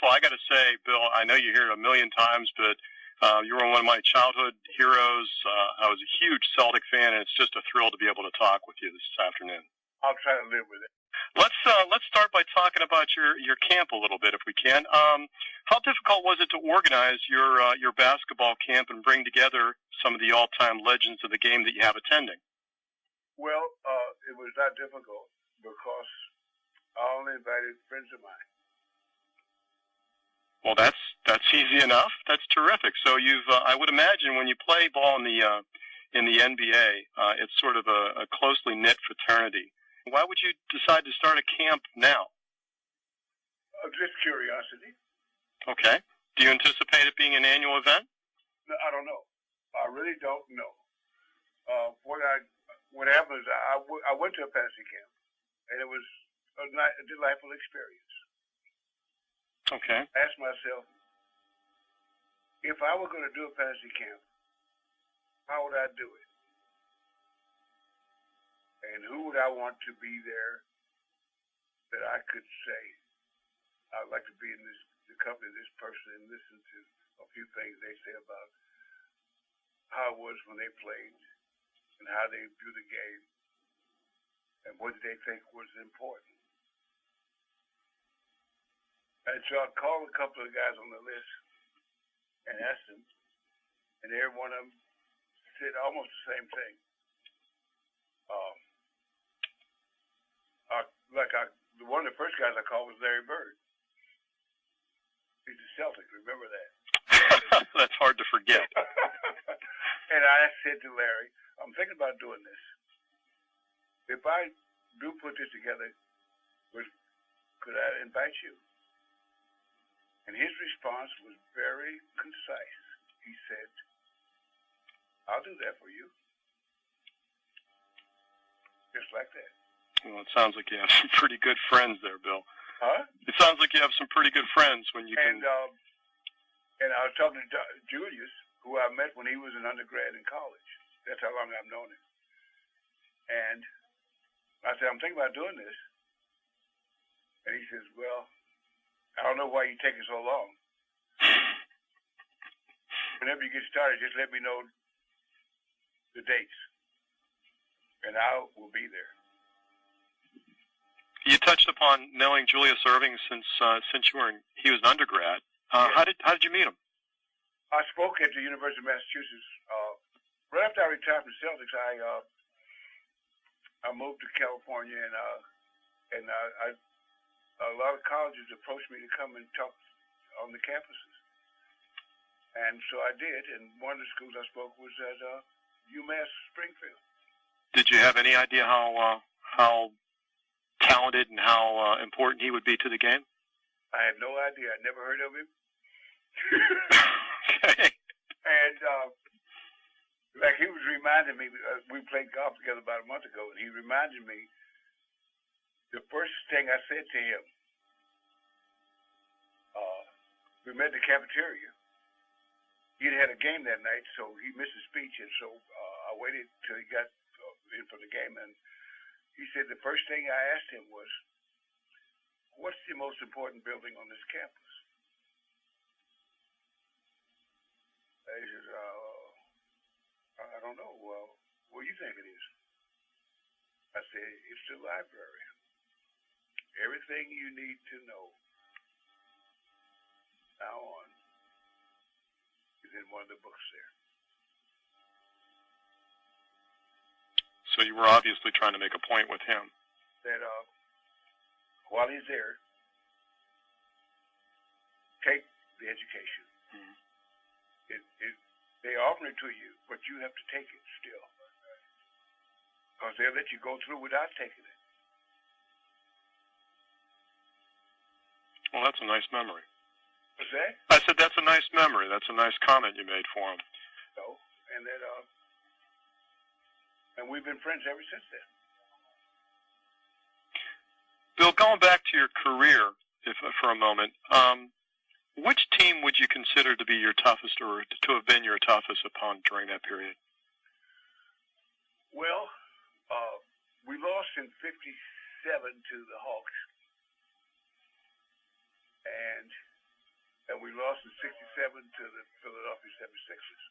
of all, I got to say, Bill, I know you hear it a million times, but you were one of my childhood heroes. I was a huge Celtic fan, and it's just a thrill to be able to talk with you this afternoon. I'll try to live with it. Let's start by talking about your camp a little bit, if we can. How difficult was it to organize your basketball camp and bring together some of the all-time legends of the game that you have attending? Well, it was not difficult because I only invited friends of mine. Well, that's easy enough. That's terrific. So I would imagine when you play ball in the NBA, it's sort of a closely knit fraternity. Why would you decide to start a camp now? Just curiosity. Okay. Do you anticipate it being an annual event? No, I don't know. I really don't know. What happened is I went to a fantasy camp, and it was a delightful experience. Okay. I asked myself, if I were going to do a fantasy camp, how would I do it? And who would I want to be there that I could say, I'd like to be in the company of this person and listen to a few things they say about how it was when they played and how they view the game and what they think was important. And so I called a couple of guys on the list and asked them, and every one of them said almost the same thing. One of the first guys I called was Larry Bird. He's a Celtic, remember that? That's hard to forget. And I said to Larry, I'm thinking about doing this. If I do put this together, could I invite you? And his response was very concise. He said, I'll do that for you. Just like that. Well, it sounds like you have some pretty good friends there, Bill. Huh? It sounds like you have some pretty good friends when you can... And I was talking to Julius, who I met when he was an undergrad in college. That's how long I've known him. And I said, I'm thinking about doing this. And he says, well, I don't know why you're taking so long. Whenever you get started, just let me know the dates. And I will be there. You touched upon knowing Julius Erving since he was an undergrad. Yes. How did you meet him? I spoke at the University of Massachusetts. Right after I retired from Celtics, I moved to California, and a lot of colleges approached me to come and talk on the campuses. And so I did, and one of the schools I spoke was at UMass Springfield. Did you have any idea how talented and how important he would be to the game? I had no idea. I'd never heard of him. Okay. And like he was reminding me, we played golf together about a month ago, and he reminded me the first thing I said to him. We met in the cafeteria. He'd had a game that night, so he missed his speech, and so I waited till he got in for the game, and he said the first thing I asked him was, what's the most important building on this campus? He says, I don't know. Well, what do you think it is? I said, it's the library. Everything you need to know now on is in one of the books there. So you were obviously trying to make a point with him. That while he's there, take the education. Mm-hmm. They offer it to you, but you have to take it still. Because they'll let you go through without taking it. Well, that's a nice memory. What's that? I said that's a nice memory. That's a nice comment you made for him. So, and that, and we've been friends ever since then. Bill, going back to your career for a moment, which team would you consider to be your toughest or to have been your toughest opponent during that period? Well, we lost in 57 to the Hawks. And and we lost in '67 to the Philadelphia 76ers.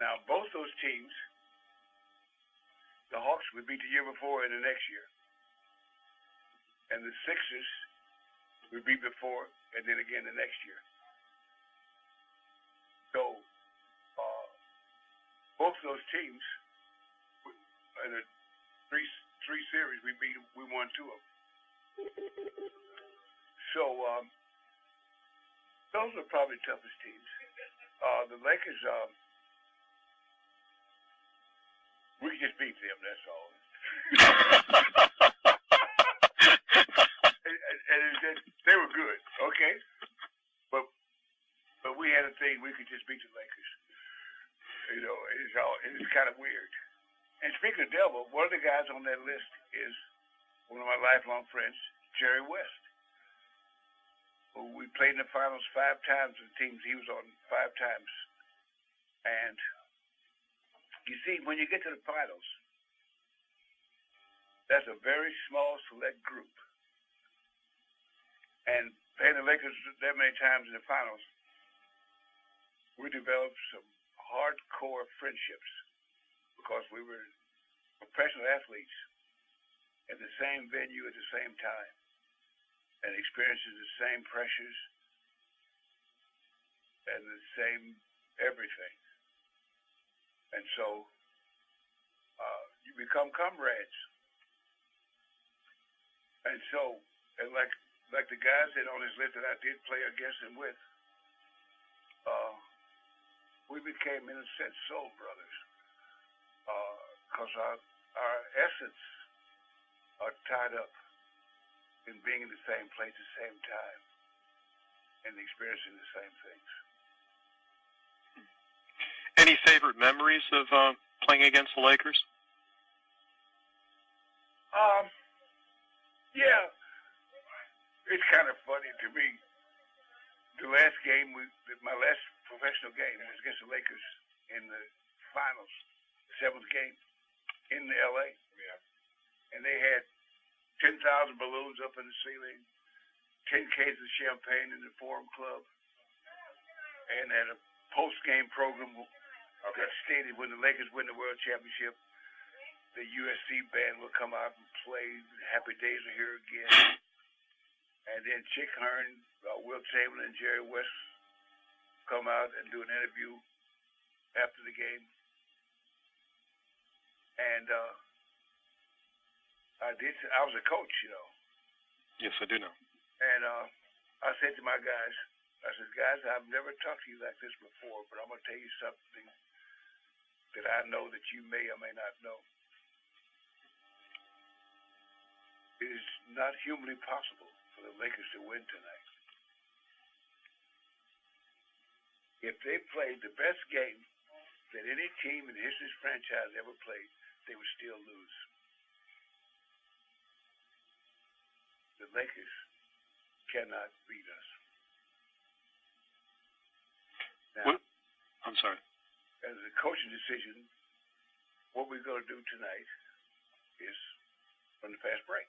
Now, both those teams, the Hawks we beat the year before and the next year, and the Sixers we beat before and then again the next year. So, both those teams, in the three series we won two of them. So, those are probably the toughest teams. The Lakers, we can just beat them, that's all. and they were good, okay? But we had a thing, we could just beat the Lakers. You know, it's kind of weird. And speaking of devil, one of the guys on that list is one of my lifelong friends, Jerry West, who we played in the finals 5 times with teams he was on 5 times. And you see, when you get to the finals, that's a very small, select group. And playing the Lakers that many times in the finals, we developed some hardcore friendships because we were professional athletes at the same venue at the same time and experiencing the same pressures and the same everything. And so you become comrades. And so, and like the guys that on his list that I did play against him with, we became, in a sense, soul brothers. Because our essence are tied up in being in the same place at the same time and experiencing the same things. Any favorite memories of playing against the Lakers? Yeah. It's kind of funny to me. The last game, my last professional game was against the Lakers in the finals, 7th game in L.A. Yeah. And they had 10,000 balloons up in the ceiling, 10 cases of champagne in the Forum Club, and had a post-game program that stated when the Lakers win the World Championship, the USC band will come out and play Happy Days Are Here Again. And then Chick Hearn, Will Chamberlain, and Jerry West come out and do an interview after the game. And I was a coach, you know. Yes, I do know. And I said to my guys, guys, I've never talked to you like this before, but I'm going to tell you something that I know that you may or may not know. It is not humanly possible for the Lakers to win tonight. If they played the best game that any team in the history of this franchise ever played, they would still lose. The Lakers cannot beat us. Now, what? I'm sorry. As a coaching decision, what we're going to do tonight is run the fast break.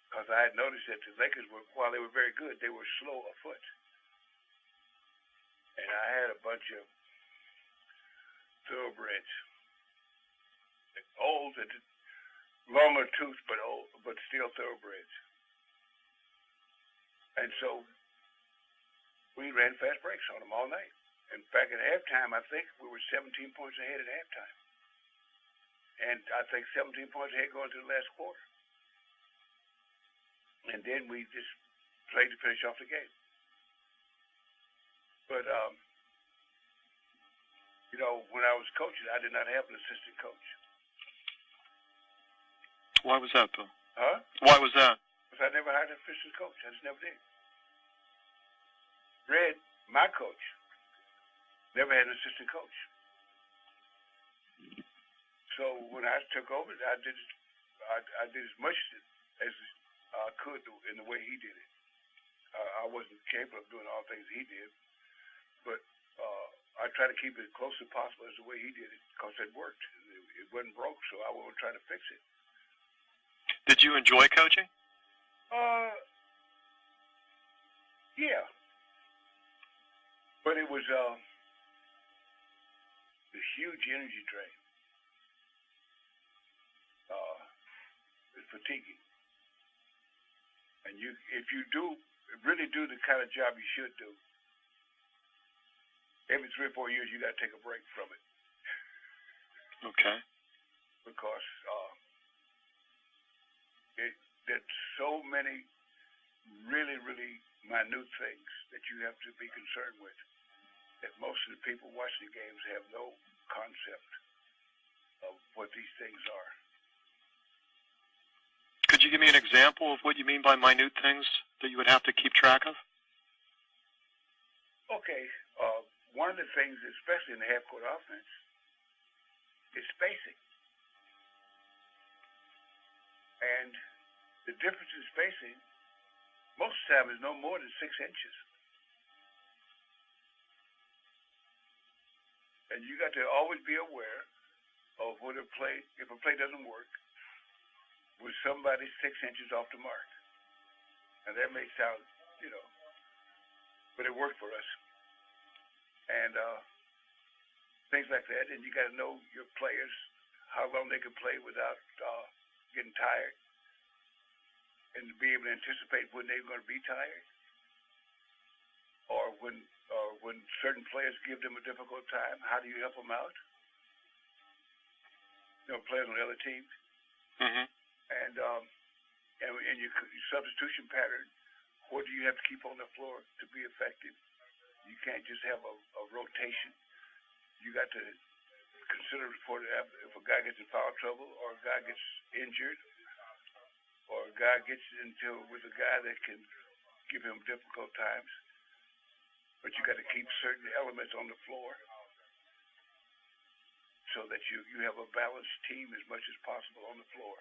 Because I had noticed that the Lakers were, while they were very good, they were slow afoot. And I had a bunch of thoroughbreds, old and longer tooth, but old, but still thoroughbreds. And so we ran fast breaks on them all night. In fact, at halftime, I think we were 17 points ahead at halftime. And I think 17 points ahead going to the last quarter. And then we just played to finish off the game. But, you know, when I was coaching, I did not have an assistant coach. Why was that, Bill? Huh? Why was that? Because I never hired an assistant coach. I just never did. Red, my coach, never had an assistant coach. So when I took over, I did as much as I could in the way he did it. I wasn't capable of doing all the things he did, but I tried to keep it as close as possible as the way he did it because it worked. It wasn't broke, so I wasn't trying to fix it. Did you enjoy coaching? Yeah, but it was a huge energy drain. It's fatiguing, and if you really do the kind of job you should do, every 3 or 4 years you got to take a break from it. Okay. Because there's so many really, really minute things that you have to be concerned with that most of the people watching the games have no concept of what these things are. Could you give me an example of what you mean by minute things that you would have to keep track of? Okay. One of the things, especially in the half-court offense, is spacing. And the difference in spacing, most of the time, is no more than 6 inches. And you got to always be aware of when if a play doesn't work, with somebody 6 inches off the mark. And that may sound, but it worked for us. And things like that. And you got to know your players, how long they can play without getting tired, and to be able to anticipate when they're going to be tired, or when certain players give them a difficult time, how do you help them out? Players on the other team. Mm-hmm. And your substitution pattern, what do you have to keep on the floor to be effective? You can't just have a rotation. You got to consider if a guy gets in foul trouble, or a guy gets injured, or a guy gets with a guy that can give him difficult times. But you got to keep certain elements on the floor so that you have a balanced team as much as possible on the floor.